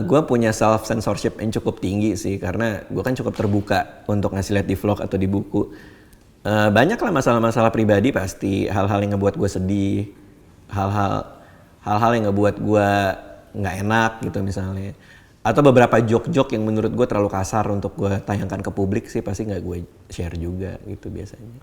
Gue punya self censorship yang cukup tinggi sih, karena gue kan cukup terbuka untuk ngasih lihat di vlog atau di buku. Banyak lah masalah-masalah pribadi pasti, hal-hal yang ngebuat gue sedih, hal-hal yang ngebuat gue nggak enak gitu misalnya, atau beberapa joke-joke yang menurut gue terlalu kasar untuk gue tayangkan ke publik sih pasti nggak gue share juga gitu biasanya.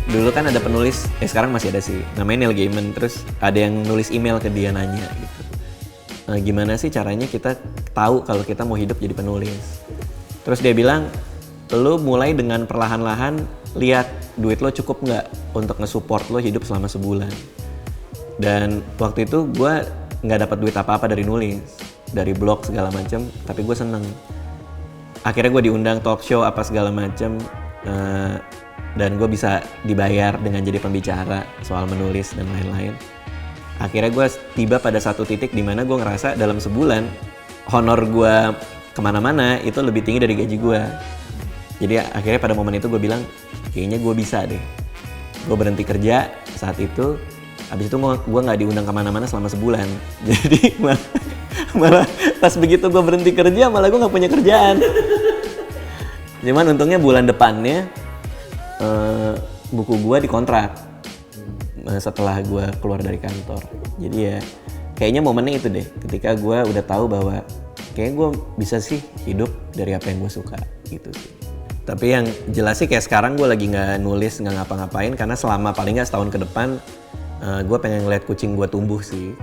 Dulu kan ada penulis, sekarang masih ada sih, namanya Neil Gaiman. Terus ada yang nulis email ke dia nanya gitu, gimana sih caranya kita tahu kalau kita mau hidup jadi penulis. Terus dia bilang, lo mulai dengan perlahan-lahan lihat duit lo cukup nggak untuk nge-support lo hidup selama sebulan. Dan waktu itu gue nggak dapat duit apa-apa dari nulis, dari blog segala macam, tapi gue seneng. Akhirnya gue diundang talk show apa segala macam. Dan gue bisa dibayar dengan jadi pembicara soal menulis dan lain-lain. Akhirnya gue tiba pada satu titik di mana gue ngerasa dalam sebulan honor gue kemana-mana itu lebih tinggi dari gaji gue. Jadi akhirnya pada momen itu gue bilang, kayaknya gue bisa deh. Gue berhenti kerja saat itu. Habis itu gue nggak diundang kemana-mana selama sebulan. Jadi malah pas begitu gue berhenti kerja malah gue nggak punya kerjaan. Cuman untungnya bulan depannya buku gue dikontrak setelah gue keluar dari kantor. Jadi ya kayaknya momennya itu deh, ketika gue udah tahu bahwa kayaknya gue bisa sih hidup dari apa yang gue suka gitu sih. Tapi yang jelas sih kayak sekarang gue lagi nggak nulis, nggak ngapa-ngapain karena selama paling nggak setahun ke depan gue pengen ngeliat kucing gue tumbuh sih.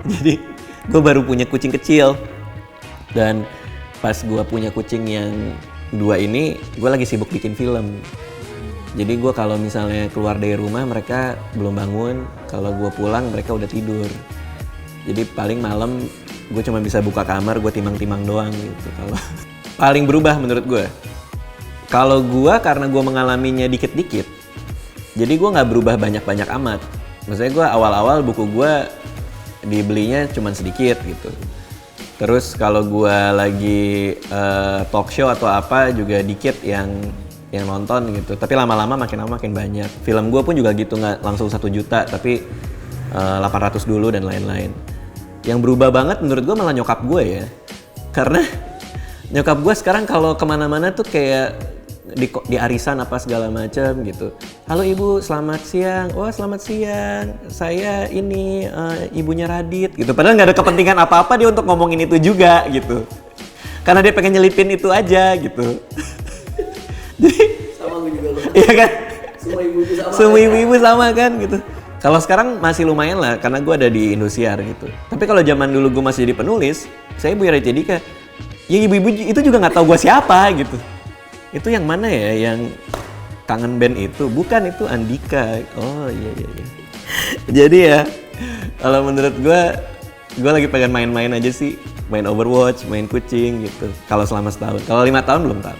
Jadi gue baru punya kucing kecil, dan pas gue punya kucing yang 2 ini, gue lagi sibuk bikin film. Jadi gue kalau misalnya keluar dari rumah mereka belum bangun, kalau gue pulang mereka udah tidur. Jadi paling malam gue cuma bisa buka kamar, gue timang-timang doang gitu. Kalau paling berubah menurut gue, kalau gue karena gue mengalaminya dikit-dikit, jadi gue nggak berubah banyak-banyak amat. Maksudnya gue awal-awal buku gue dibelinya cuma sedikit gitu. Terus kalau gue lagi talk show atau apa juga dikit yang nonton gitu. Tapi lama-lama makin lama makin banyak. Film gue pun juga gitu, nggak langsung 1 juta, tapi 800 dulu dan lain-lain. Yang berubah banget menurut gue malah nyokap gue ya. Karena nyokap gue sekarang kalau kemana-mana tuh kayak di arisan apa segala macam gitu. Halo ibu, selamat siang. Oh selamat siang. Saya ini ibunya Radit gitu. Padahal nggak ada kepentingan apa-apa dia untuk ngomongin itu juga gitu. Karena dia pengen nyelipin itu aja gitu. Jadi sama gue juga loh. Iya kan? Semua ibu-ibu sama. Semua ibu-ibu sama kan gitu. Kalau sekarang masih lumayan lah karena gue ada di Indosiar gitu. Tapi kalau zaman dulu gue masih jadi penulis, saya Bu Raditya Dika, ya ibu-ibu itu juga nggak tahu gue siapa gitu. Itu yang mana ya, yang kangen band itu? Bukan, itu Andika. Oh iya. Jadi ya, kalau menurut gue lagi pengen main-main aja sih. Main Overwatch, main kucing gitu. Kalau selama setahun. Kalau 5 tahun belum tahu.